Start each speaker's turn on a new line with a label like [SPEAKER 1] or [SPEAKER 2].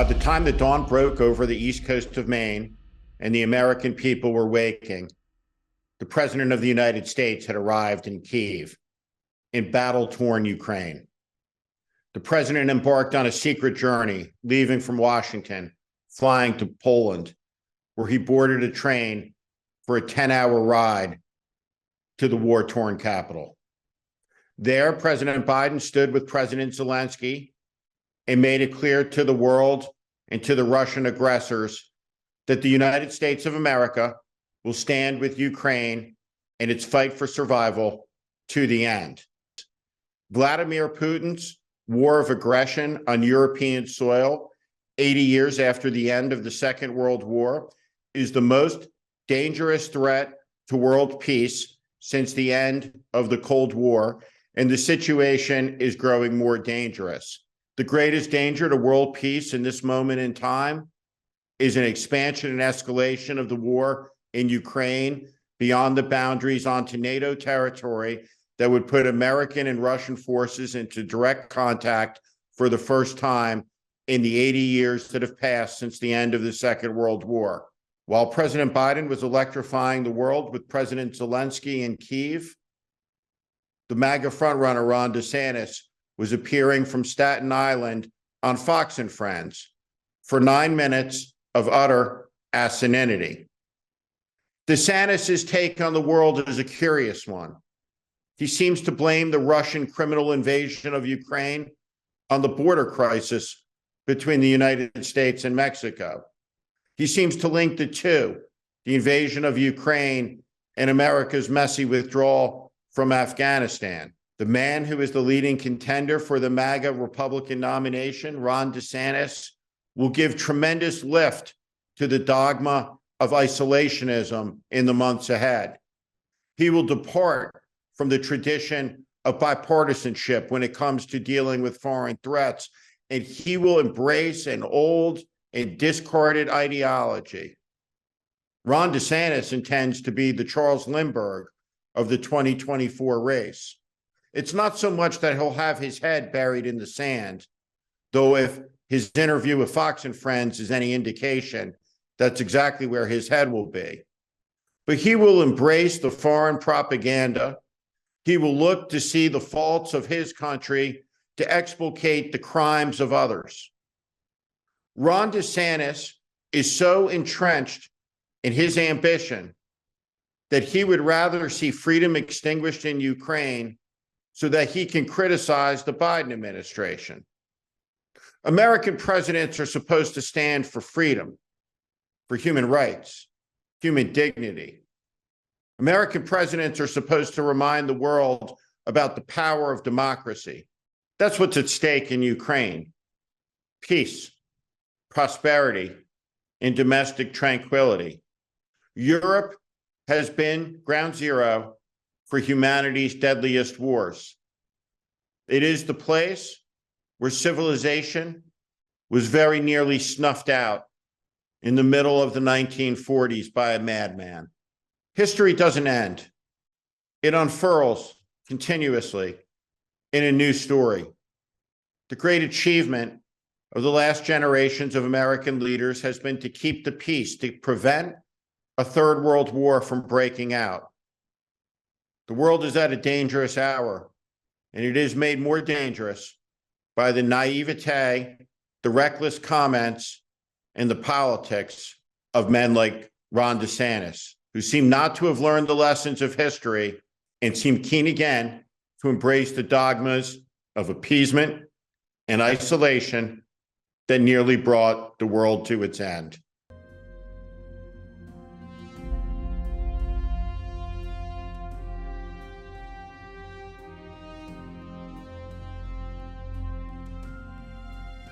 [SPEAKER 1] the time the dawn broke over the east coast of Maine and the American people were waking, the President of the United States had arrived in Kyiv, in battle-torn Ukraine. The president embarked on a secret journey, leaving from Washington, flying to Poland, where he boarded a train for a 10-hour ride to the war-torn capital. There, President Biden stood with President Zelensky and made it clear to the world and to the Russian aggressors that the United States of America will stand with Ukraine in its fight for survival to the end. Vladimir Putin's war of aggression on European soil, 80 years after the end of the Second World War, is the most dangerous threat to world peace since the end of the Cold War, and the situation is growing more dangerous. The greatest danger to world peace in this moment in time is an expansion and escalation of the war in Ukraine beyond the boundaries onto NATO territory that would put American and Russian forces into direct contact for the first time in the 80 years that have passed since the end of the Second World War. While President Biden was electrifying the world with President Zelensky in Kyiv, the MAGA frontrunner Ron DeSantis was appearing from Staten Island on Fox and Friends for 9 minutes of utter asininity. DeSantis' take on the world is a curious one. He seems to blame the Russian criminal invasion of Ukraine on the border crisis between the United States and Mexico. He seems to link the two, the invasion of Ukraine and America's messy withdrawal from Afghanistan. The man who is the leading contender for the MAGA Republican nomination, Ron DeSantis, will give tremendous lift to the dogma of isolationism in the months ahead. He will depart from the tradition of bipartisanship when it comes to dealing with foreign threats, and he will embrace an old and discarded ideology. Ron DeSantis intends to be the Charles Lindbergh of the 2024 race. It's not so much that he'll have his head buried in the sand, though if his interview with Fox and Friends is any indication, that's exactly where his head will be. But he will embrace the foreign propaganda. He will look to see the faults of his country to explicate the crimes of others. Ron DeSantis is so entrenched in his ambition that he would rather see freedom extinguished in Ukraine so that he can criticize the Biden administration. American presidents are supposed to stand for freedom, for human rights, human dignity. American presidents are supposed to remind the world about the power of democracy. That's what's at stake in Ukraine: peace, prosperity, and domestic tranquility. Europe has been ground zero for humanity's deadliest wars. It is the place where civilization was very nearly snuffed out in the middle of the 1940s by a madman. History doesn't end. It unfurls continuously in a new story. The great achievement of the last generations of American leaders has been to keep the peace, to prevent a third world war from breaking out. The world is at a dangerous hour, and it is made more dangerous by the naivete, the reckless comments, and the politics of men like Ron DeSantis, who seem not to have learned the lessons of history and seem keen again to embrace the dogmas of appeasement and isolation that nearly brought the world to its end.